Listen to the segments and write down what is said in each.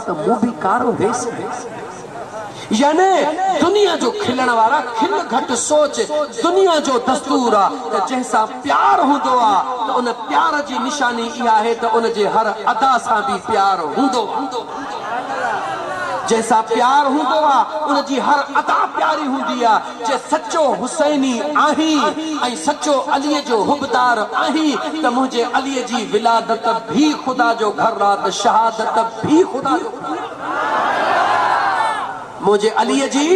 तो मुंह भी कारो वेस यानी दुनिया जो खिलण वाला खिल घट सोच दुनिया जो दस्तूर आ जैसा प्यार हुंदो आ तो उन प्यार जी निशानी इहा है तो उन जे हर अदा सा भी प्यार हुंदो जैसा प्यार हुंदो आ उन जी हर अदा प्यारी हुंदी आ जे सच्चो हुसैनी आही ऐं सच्चो अली जो हुबदार आही त मुझे अली जी विलादत भी खुदा जो घर आ त शहादत भी खुदा जो मुझे अली जी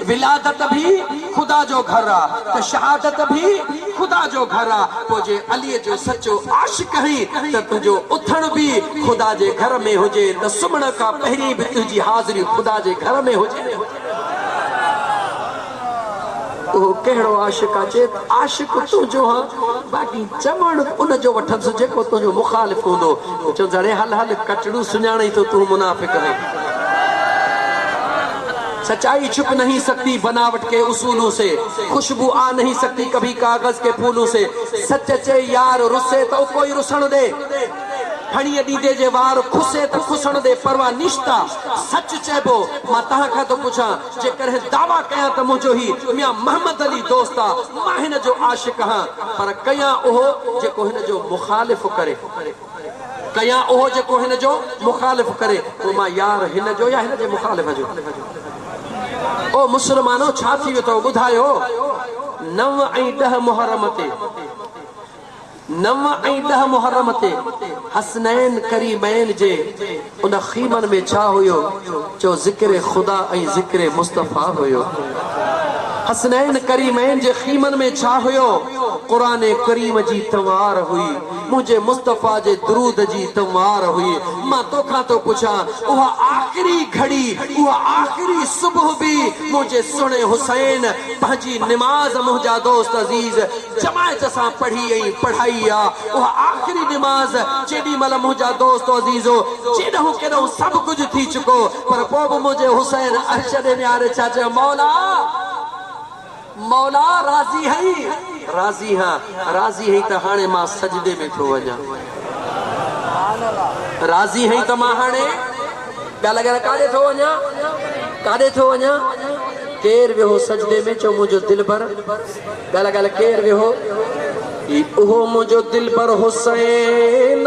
विलादत भी खुदा जो घर आ तो शहादत भी खुदा जो घर आ मुझे अली जो सच्चो आशिक ही तो तुझो उथण भी खुदा जे घर में हुजे तो सुमण का पहरी भी तुझी हाजिरी खुदा जे घर में हुजे ओ केड़ो आशिक आचे आशिक तुझो हां बाकी चमण उन जो वठस जेको तुझो मुखालिफ हुंदो चो जड़े हल हल कटड़ू सुञाणी तो तू मुनाफिक है सच्चाई छुप नहीं सकती बनावट के उसूलों से खुशबू आ नहीं सकती कभी कागज के फूलों से सच चे यार रुसे तो कोई रुसण दे फणी दीदे जे वार खुसे तो खुसण दे परवा निश्ता सच चेबो मां तहां का तो पूछा जे करे दावा कया तो मुझो ही मियां मोहम्मद अली दोस्ता मां हिन जो आशिक हां पर कया ओहो जेको हिन जो मुखालिफ करे कया ओहो जेको हिन जो मुखालिफ करे तो मां यार हिन जो या हिन जे मुखालिफ जो ओ मुसलमानो छा थी वियो अथव ॿुधायो 9 ऐं 10 मुहर्रम ते 9 ऐं 10 मुहर्रम ते हसनैन करीमैन जे उन खीमन में छा हुयो जो ज़िक्र खुदा ऐं ज़िक्र मुस्तफा हुयो हसनैन करीमैन जे खीमन में छा हुयो कुरान करीम जी तवार हुई मुझे मुस्तफा जे दरूद जी तवार हुई मां तोखा तो पूछा उहा आखिरी घड़ी उहा आखिरी सुबह भी मुझे सुने हुसैन पंहिंजी निमाज मुझा दोस्त अजीज जमायत सां पढ़ी ऐं पढ़ाई आ उहा आखिरी निमाज जेडी मल मुझा दोस्त अजीजो जेडो केडो सब कुछ थी चुको पर पोइ भी मुझे हुसैन अर्श दे न्यारे छा चयो मौला राजी है तो हाणे मां सजदे में थो वञा राजी है तो मां हाणे ॿिया लॻल काॾे थो वञा केर वियो सजदे में चो मुंहिंजो दिलबर ॿिया लॻल केर वियो उहो मुंहिंजो दिलबर हुसैन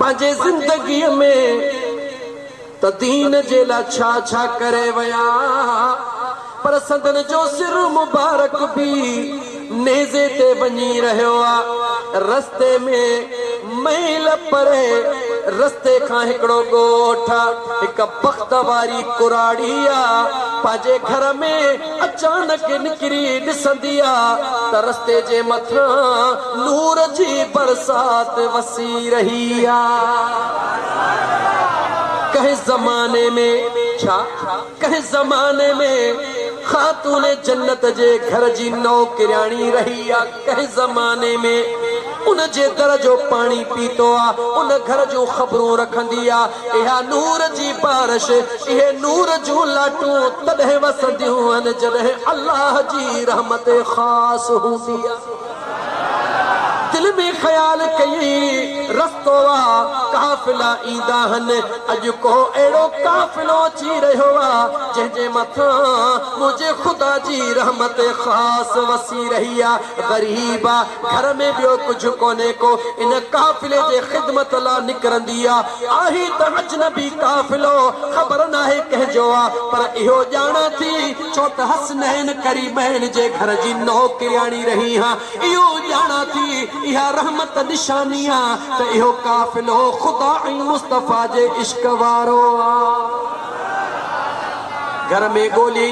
पंहिंजे ज़िंदगीअ में त दीन जे लाइ छा छा करे वया पर सदन जो सिर मुबारक भी नेज़े ते वञी रहियो आ रस्ते में मैल परे रस्ते खां हिकिड़ो ॻोठ हिकु बख़्त वारी कुराड़ी आ पंहिंजे घर में अचानक निकिरी ॾिसंदी आ त रस्ते जे मथां नूर जी बरसात वसी रही आ कहीं जमाने में छा कहीं जमाने में खातून जन्नत जे घर जी नौकरानी रही आ कहीं जमाने में उन जे दर जो पानी पीतो आ उन घर जो खबरूं रखंदी आ इहा नूर जी बारिश इहे नूर जूं लाटूं तॾहिं वसंदियूं आहिनि जॾहिं अल्लाह जी रहमत ख़ास हूंदी आ दिल में ख्याल कई रस्तो आ काफिला ईंदा हन अॼु को अहिड़ो काफिलो अची रहियो आ जंहिंजे मथां मुझे खुदा जी रहमत ख़ास वसी रही आ गरीब आ घर में ॿियो कुझु कोन्हे को इन काफिले जे ख़िदमत लाइ निकिरंदी आ आही त अजनबी काफिलो ख़बर नाहे कंहिंजो आ पर इहो ॼाणा थी छो त हसनैन करीमैन जे घर जी नौकरानी रही हा इहो ॼाणा थी इहा रहमत निशानी आ त इहो काफिलो खुदा ऐं मुस्तफा जे इश्क वारो आ घर में गोली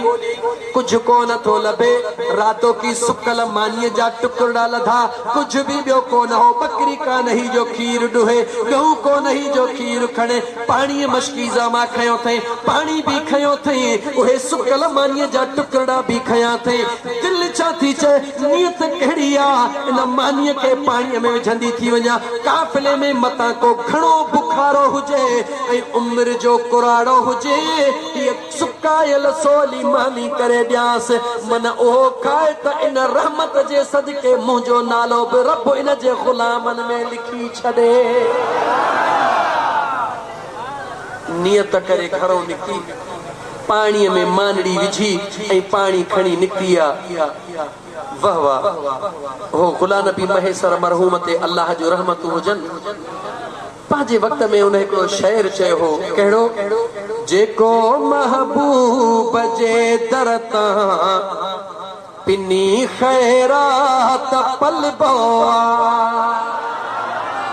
कुछ को न थो लभे रातों की सुकल मानी जा टुकड़ा लधा कुछ भी बियो को न हो बकरी का नहीं जो खीर डुहे गहू को नहीं जो खीर खणे पानी मशकीजा मा खयो थे पानी भी खयो थे उहे सुकल मानी जा टुकड़ा भी खया थे दिल चाती चे नियत कहिड़ी आ इन मानी के पानी में विझंदी थी वञा काफिले में मता को घणो बुखारो हुजे ऐं उम्र जो कुराड़ो हुजे ये सुकायल सोली मानी करे ड्यास मन ओ खाए त इन रहमत जे सदके मुंहिंजो नालो बि रब इन जे गुलामन में लिखी छॾे नियत करे घरों निकती पानी में मानड़ी विझी ऐं पानी खणी निकती आ। वाह वाह हो गुलाम नबी महेसर मरहूम ते अल्लाह जो रहमत हुजन। पांजे वक्त में उन्हें हिकिड़ो शेर चयो हो, कहिड़ो, जेको महबूब जे दर तां पिनी खैरात पलबो आ,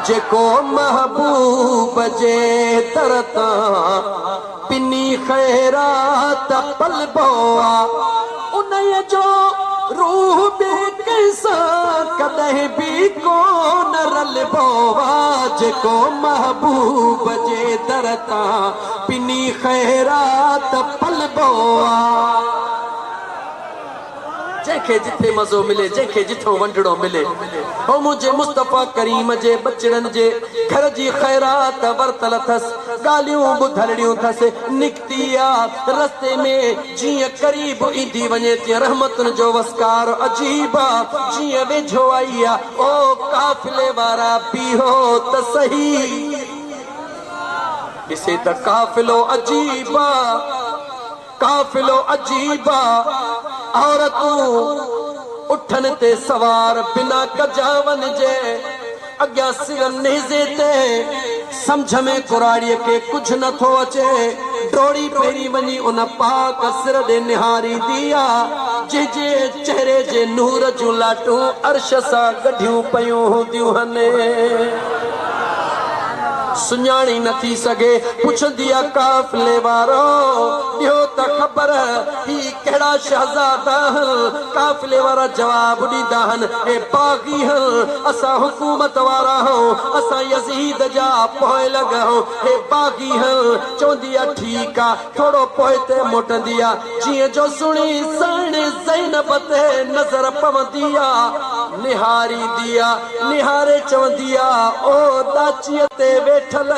जेको महबूब जे दर तां पिनी खैरात पलबो आ, उन्हें जो रूह भी कैसा कदह भी कोन रलबो आ, जेको महबूब जे दर तां पिनी खैरात पलबो आ। जैखे जिथे मज़ो मिले, जैखे जिथो वंडड़ो मिले, हो मुझे मुस्तफा करीम जे बचड़न जे घर जी खैरात वरतल थस, गालियों बुधड़ियों थस, निकती आ रस्ते में जिया करीब ईंदी वने ते रहमतन जो वस्कार अजीब आ, जिया वेझो आई आ ओ काफिले वारा बीहो त सही, इसे त काफिलो अजीब आ, काफिलो अजीब आ। औरतूं उठन ते सवार बिना कजावन जे अग्या सिर नेज़े ते, समझ में कुराड़ीअ के कुछ न थो अचे, डोड़ी पेरी वनी उन पाक सिर दे निहारी दिया, जे जे चेहरे जे नूर जूं लाटूं अर्श सां गढियूं पयूं हूंदियूं हने, सुञाणी न थी सघे, पुछंदी आ काफिले वारो ॾियो त ख़बर ही कहिड़ा शहज़ादा हन, काफिले वारा जवाब ॾींदा हन, ए बाग़ी हन, असां हुकूमत वारा हूं, असां यज़ीद जा पोइ लॻा हूं, हे बाग़ी हन। चवंदी आ ठीकु आ, थोरो पोइ ते मोटंदी आ, जीअं जो सुणी साण ज़ैनब ते नज़र पवंदी आ, निहारी दिया निहारे चवंदी आ ओ दाचीअ ते वेठल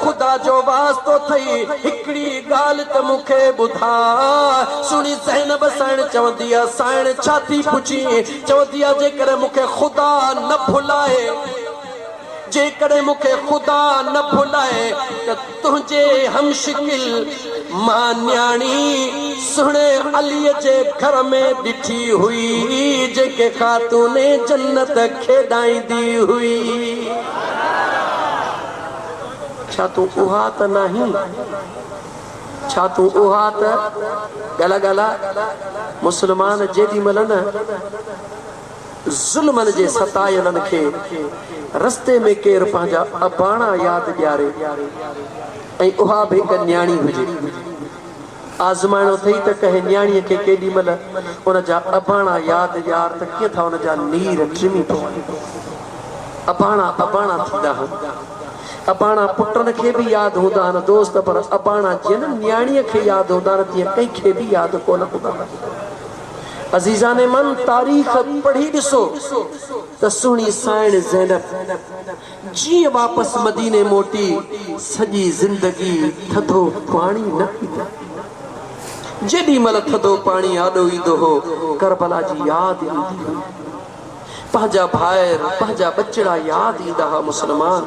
खुदा जो वास्तो थई, हिकड़ी ॻाल्हि त मूंखे ॿुधा, सुणी ज़ैनब साइण चवंदी आ, साइण छा थी पुछी, चवंदी आ जेकर मूंखे खुदा न भुलाए, जेकर मूंखे खुदा न भुलाए त तुंहिंजे हमशिकिल मां न्याणी सुहिणे अलीअ जे घर में ॾिठी हुई, जेके ख़ातूने जन्नत खेॾाईंदी हुई। छा तूं उहा त नहीं, छा तूं उहा त गला गला मुस्लमान जेॾी महिल न ज़ुल्मन जे सतायलनि खे रस्ते में केर पंहिंजा अबाणा यादि ॾियारे ऐं उहा बि हिकु न्याणी हुजे, आज़माइणो अथई त कंहिं न्याणीअ खे केॾी महिल उन जा अबाणा यादि ॾियार त कीअं था उन जा नीर टिमी पवनि, अबाणा अबाणा थींदा आहिनि, अबाणा पुटनि खे बि यादि हूंदा आहिनि दोस्त, पर अबाणा जीअं न्याणीअ खे यादि हूंदा आहिनि तीअं कंहिंखे बि यादि कोन हूंदा। अज़ीज़ाने मन तारीख़ पढ़ी ॾिसो त सुहिणी साइण ज़ैनब जीअं वापसि मदीने मोटी, सॼी ज़िंदगी थधो पाणी न पीता, जेॾी महिल थधो पाणी आॾो ईंदो हो करबला जी यादि ईंदी हुई, पंहिंजा भाइर पंहिंजा बचड़ा यादि ईंदा हुआ। मुस्लमान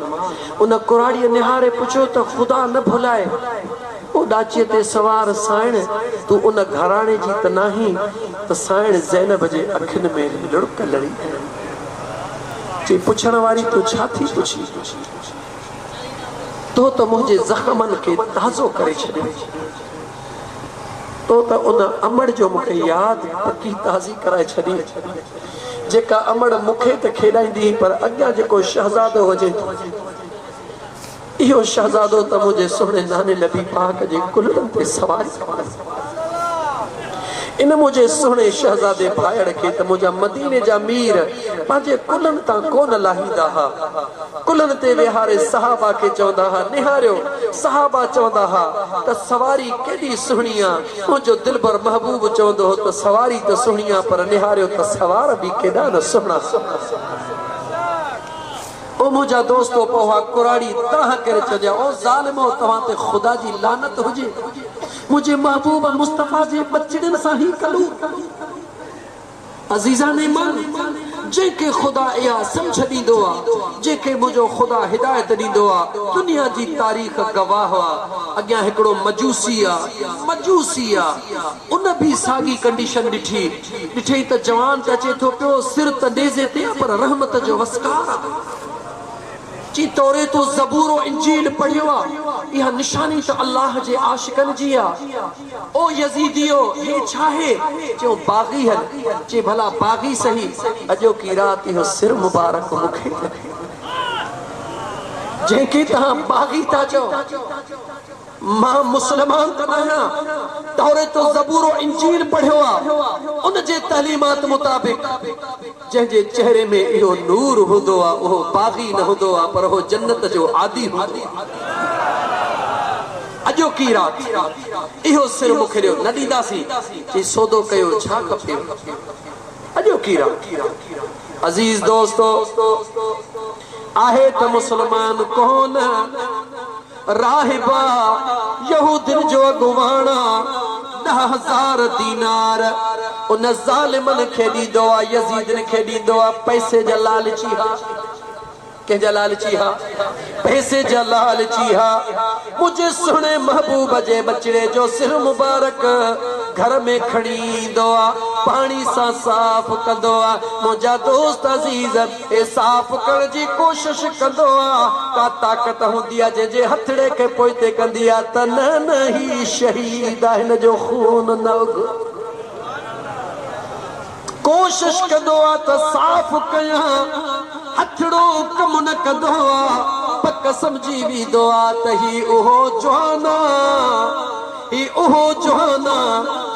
उन कुराड़ीअ निहारे पुछो त ख़ुदा न भुलाए, ओ डाचीअ ते सवार साइण तूं उन घराणे जी त नाही, त साइण ज़ैनब जे अखियुनि में लुड़क लड़ी, चई पुछण वारी तूं छा थी पुछी, तो त मुंहिंजे ज़ख़्मनि खे ताज़ो करे छॾियो, तो त उन अमड़ जो मूंखे यादि पकी ताज़ी कराए छॾी, जेका अमड़ मूंखे त खेॾाईंदी, पर अॻियां जेको शहज़ादो हुजे इहो शहज़ादो त मुंहिंजे सुहिणे नाने नबी पाक जे कुलनि ते सवारी, इन मुंहिंजे सुहिणे शहज़ादे भाइड़ खे त मुंहिंजा मदीने जा मीर पंहिंजे कुलनि तां कोन लाहींदा हुआ, कुलनि ते विहारे सहाबा खे चवंदा हुआ निहारियो, सहाबा चवंदा हुआ त सवारी केॾी सुहिणी आहे, मुंहिंजो दिलबर महबूब चवंदो हो त सवारी त सुहिणी आहे, पर निहारियो त सवार बि केॾा न सुहिणा। ओ मुंहिंजा दोस्तो पोहा कुराड़ी तरह करे चवंदा, ओ ज़ालिमो तव्हां ते ख़ुदा जी लानत हुजे, मुझे महबूब मुस्तफा जे बचड़न सां ही कलू। अजीजा ने मन जेके खुदा या समझ दींदो आ, जेके मुझो खुदा हिदायत दींदो आ, दुनिया जी तारीख़ गवाह हुआ। अॻियां हिकिड़ो मजूसी आ उन भी साॻी कंडीशन ॾिठी त जवान त अचे थो पियो, सिर त नेज़े ते पर रहमत जो वस्कार आ। जी तोरे तो ज़बूर और इंजील पढ़ियो आ, यह निशानी तो अल्लाह जे आशिकन जी आ। ओ यजीदियो हे छाहे जो बागी है, जे भला बागी सही, अजो की रात यो सिर मुबारक मुखे जेके तहां बागी था चो, मां मुसलमान त आहियां, तोरे तो ज़बूर और इंजील पढ़ियो आ, उन जे तालीमात मुताबिक जंहिंजे चेहरे में इहो नूर हूंदो आ, उहो बागी न हूंदो आ, पर उहो जन्नत जो आदि हूंदो आ। अजो की रात इहो सिर मुखे ॾियो, न ॾींदासीं चई सौदो कयो छा खपे। अजो की रात अज़ीज़ दोस्तो आहे त मुसलमान कोन राहिबा यहूदिन जो अगवाना 10,000 दीनार उन ज़ालिमन खे ॾींदो आ, यज़ीदन खे ॾींदो आ। पैसे जा लालची हा, कंहिंजा लालची हा, पैसे जा लालची हा। मुझे सुने महबूब जे बचड़े जो सिर मुबारक घर में खणी ईंदो आ, पानी सां साफ़ कंदो आ। मुंहिंजा दोस्त अज़ीज़ ए साफ़ करण जी कोशिश कंदो आ। का ताक़त हूंदी आ जंहिंजे हथड़े खे पोइते कंदी आ त न ही शहीद आ, हिन जो खून न उग। कोशिश कंदो आ त साफ़ कयां, हथड़ो कम न कंदो आ, पक समझी वेंदो आ त ही उहो जवाना, ही उहो जवाना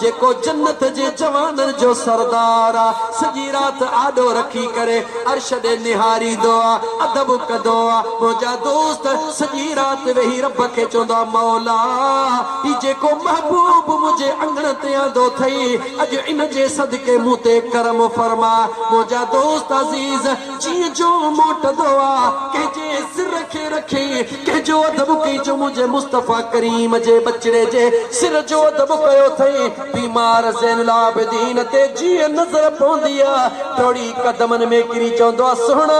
जेको जन्नत जे जवानन जो सरदार आ। सॼी रात आॾो रखी करे अर्श ॾे निहारींदो आ, अदब कंदो आ। मुंहिंजा दोस्त सॼी रात वेही रब खे चवंदो आ, मौला ही जेको महबूब मुंहिंजे अंगण ते आंदो अथई, अॼु इन जे सदके मूं ते करम फरमा। मुंहिंजा दोस्त अज़ीज़ जीअं जो मोटंदो आ, कंहिंजे सिर खे रखी कंहिंजो अदब कई जो मुंहिंजे मुस्तफ़ा करीम जे बचड़े जे सिर जो अदब कयो अथई। बीमार ज़ैनुल आबिदीन ते जीअं नज़र पवंदी आ, थोड़ी कदमनि में किरी चवंदो आ, सुहिणा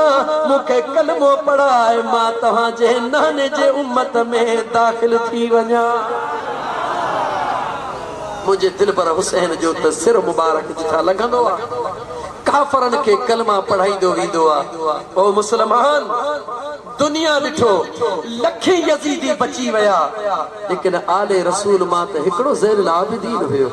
मूंखे कलमो पढ़ाए, मां तव्हांजे नाने जे उम्मत में दाख़िल थी वञा। मुझे दिल पर हुसैन जो त सिर मुबारक जिथा लॻंदो आ, काफ़रन के कलमा पढ़ाईंदो वेंदो आ। ओ मुसलमान दुनिया ॾिठो लखे यज़ीदी बची विया, लेकिन आले रसूल मां त हिकिड़ो ज़ैनुल आबिदीन हुयो,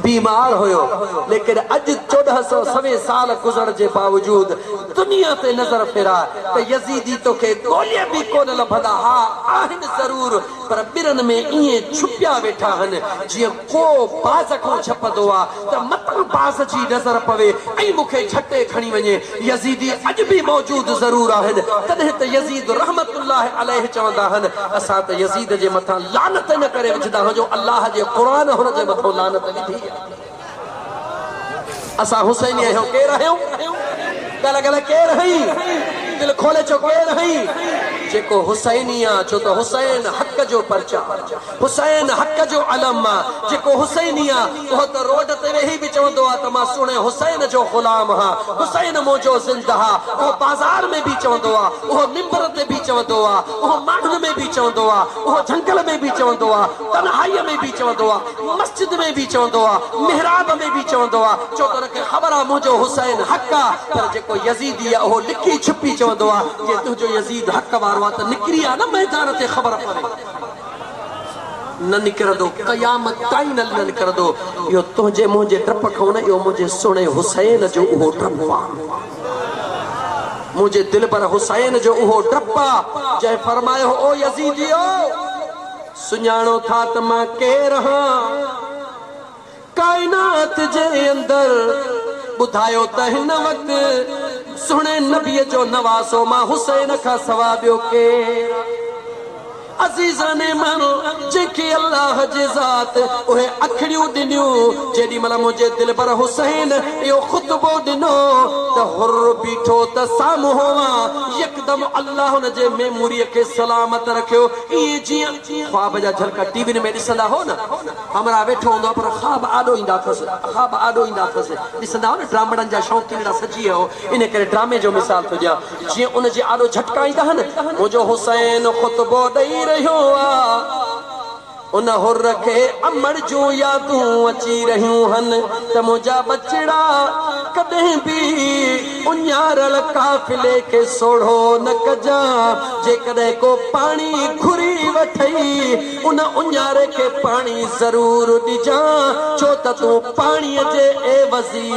बीमार हुयो। लेकिन अॼु 1400 साल गुज़रण जे बावजूद दुनिया ते नज़र फिरा त यज़ीदी तोखे ॻोल्हे बि कोन लभंदा। हा आहिनि ज़रूर, पर ॿिरनि में ईअं छुपिया वेठा आहिनि, जीअं को बाज़ खां छपंदो आ त मतां बाज़ जी नज़र पवे ऐं मूंखे झटे खणी वञे। यज़ीदी अॼु बि मौजूद ज़रूर आहिनि, तॾहिं त यज़ीद रहमतुल्लाह अलैह चवंदा आहिनि, असां त यज़ीद जे मथां लानत न करे विझंदा आहियूं जो अल्लाह जे क़ुरान हुन जे मथां लानत विधी। असां हुसैनी आहियूं, केरु आहियूं? गल गल केरु हई? दिल खोले चो केरु हई? जेको हुसैनी आ, छो त हुसैन हक़ जो परचा, हुसैन हक़ जो अलम आ। जेको हुसैनी आ उहो त रोड ते वेही बि चवंदो आ त मां सुणे हुसैन जो ग़ुलाम हा, हुसैन मुंहिंजो ज़िंदा हा। उहो बाज़ार में बि चवंदो आ, उहो मिंबर ते बि चवंदो आ, उहो माण्हुनि में बि चवंदो आ, उहो झंगल में बि चवंदो आ, तन्हाईअ में बि चवंदो आ, मस्जिद में बि चवंदो आ, मिहराब में बि चवंदो आ, छो त हुनखे ख़बर आ मुंहिंजो हुसैन हक़ आ। पर जेको यज़ीदी आ उहो लिकी छुपी चवंदो आ कि तुंहिंजो यज़ीद हक़ वारो आ त निकिरी आ न मैदान ते, ख़बर पवे न निकिरंदो, क़यामत ताईं न निकिरंदो। इहो तुंहिंजे मुंहिंजे डप खां न, इहो मुंहिंजे सुहिणे हुसैन जो उहो डप आ। मुंहिंजे दिल पर हुसैन जो उहो डप आ जंहिं फरमायो, ओ यज़ीदियो सुञाणो था त मां केरु आहियां, काइनात जे अंदर ॿुधायो त हिन वक़्तु सुहिणे नबीअ जो नवासो मां हुसैन खां सवा ॿियो केरु? अज़ीज़ाने मानो जेके अल्लाह जे ज़ात ओहे अखड़ियूं दिनियूं जेडी मला मुझे दिल पर हुसैन यो खुतबो दिनो त हुर बीठो त साम्हूं हुआ यकदम अल्लाह हुन जे मेमोरी के सलामत रखियो। ये जी ख्वाब जा झलका टीवी में ॾिसंदा हो न, हमरा वेठो हूंदो पर ख्वाब आॾो ईंदा अथसि, ख्वाब आॾो ईंदा अथसि। ॾिसंदा हो न ड्रामड़नि जा शौक़ीन सजी हो, इन करे ड्रामे जो मिसाल थो ॾियां। जीअं उन जे आॾो झटका ईंदा आहिनि, मुंहिंजो हुसैन खुतबो ॾेई रहियो आहे, उन हुर खे अमर जूं यादूं अची रहियूं हन त मुंहिंजा बचड़ा कॾहिं बि उञारल काफ़िले खे सोढ़ो न कजां। जेकॾहिं को पाणी घुरी वठई उन उञारे खे पाणी ज़रूर ॾिजां, छो त तूं पाणीअ जे एवज़ी